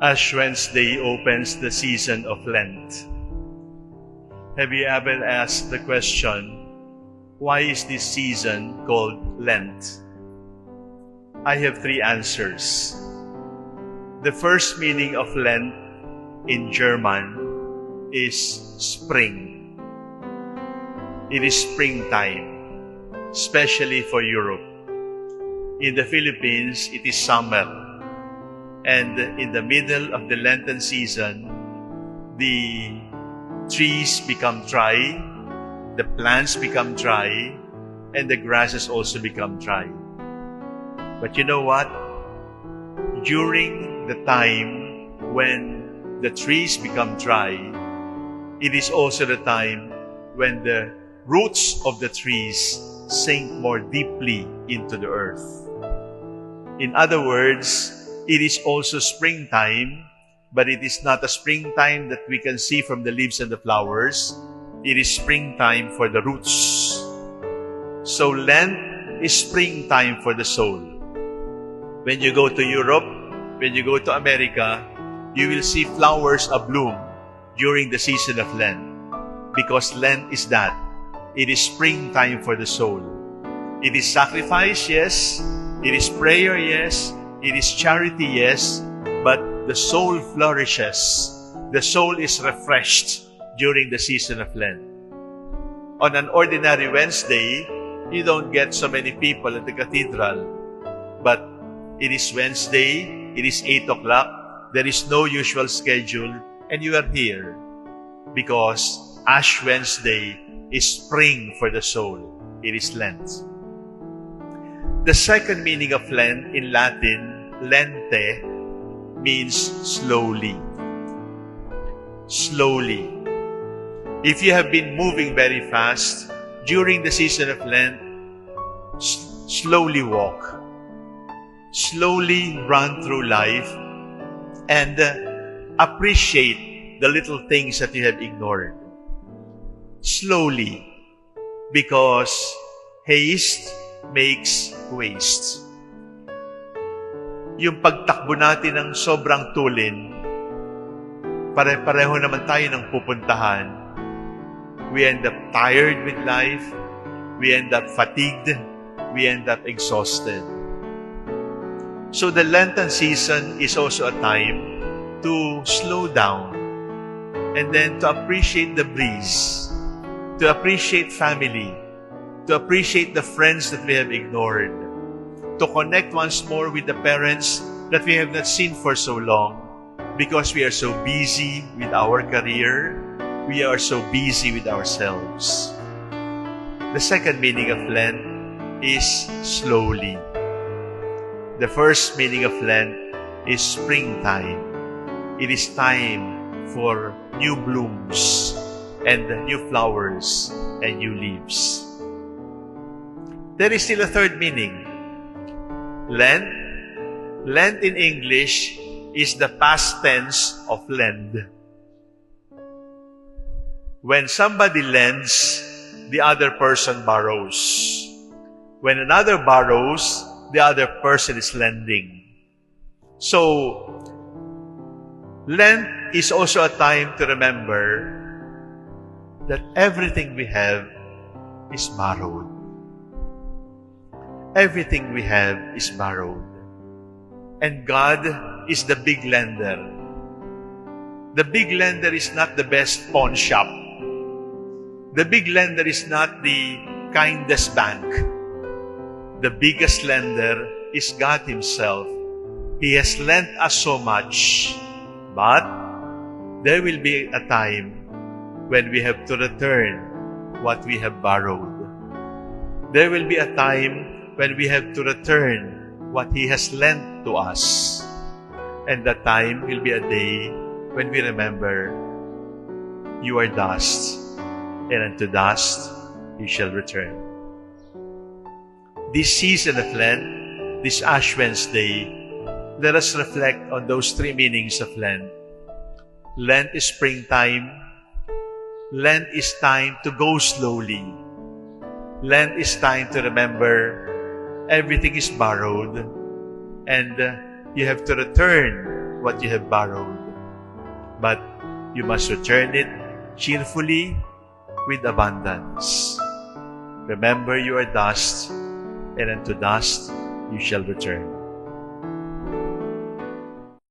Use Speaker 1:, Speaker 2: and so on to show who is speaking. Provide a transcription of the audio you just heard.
Speaker 1: Ash Wednesday opens the season of Lent. Have you ever asked the question, why is this season called Lent? I have three answers. The first meaning of Lent in German is spring. It is springtime, especially for Europe. In the Philippines, it is summer. And in the middle of the Lenten season, the trees become dry, the plants become dry, and the grasses also become dry. But you know what? During the time when the trees become dry, it is also the time when the roots of the trees sink more deeply into the earth. In other words, it is also springtime, but it is not a springtime that we can see from the leaves and the flowers. It is springtime for the roots. So Lent is springtime for the soul. When you go to Europe, when you go to America, you will see flowers abloom during the season of Lent. Because Lent is that. It is springtime for the soul. It is sacrifice, yes. It is prayer, yes. It is charity, yes, but the soul flourishes. The soul is refreshed during the season of Lent. On an ordinary Wednesday, you don't get so many people at the cathedral. But it is Wednesday, it is 8 o'clock, there is no usual schedule, and you are here because Ash Wednesday is spring for the soul. It is Lent. The second meaning of Lent in Latin, lente, means slowly. Slowly. If you have been moving very fast during the season of Lent, slowly walk. Slowly run through life and appreciate the little things that you have ignored. Slowly, because haste makes waste. Yung pagtakbo natin ng sobrang tulin, pare-pareho naman tayo ng pupuntahan. We end up tired with life. We end up fatigued. We end up exhausted. So the Lenten season is also a time to slow down and then to appreciate the breeze, to appreciate family, to appreciate the friends that we have ignored, to connect once more with the parents that we have not seen for so long because we are so busy with our career, we are so busy with ourselves. The second meaning of Lent is slowly. The first meaning of Lent is springtime. It is time for new blooms and new flowers and new leaves. There is still a third meaning. Lent in English is the past tense of lend. When somebody lends, the other person borrows. When another borrows, the other person is lending. So, Lent is also a time to remember that everything we have is borrowed. Everything we have is borrowed. And God is the big lender. The big lender is not the best pawn shop. The big lender is not the kindest bank. The biggest lender is God Himself. He has lent us so much, but there will be a time when we have to return what we have borrowed. There will be a time when we have to return what He has lent to us. And that time will be a day when we remember, you are dust, and unto dust you shall return. This season of Lent, this Ash Wednesday, let us reflect on those three meanings of Lent. Lent is springtime. Lent is time to go slowly. Lent is time to remember everything is borrowed and you have to return what you have borrowed, but you must return it cheerfully with abundance. Remember, you are dust, and unto dust you shall return.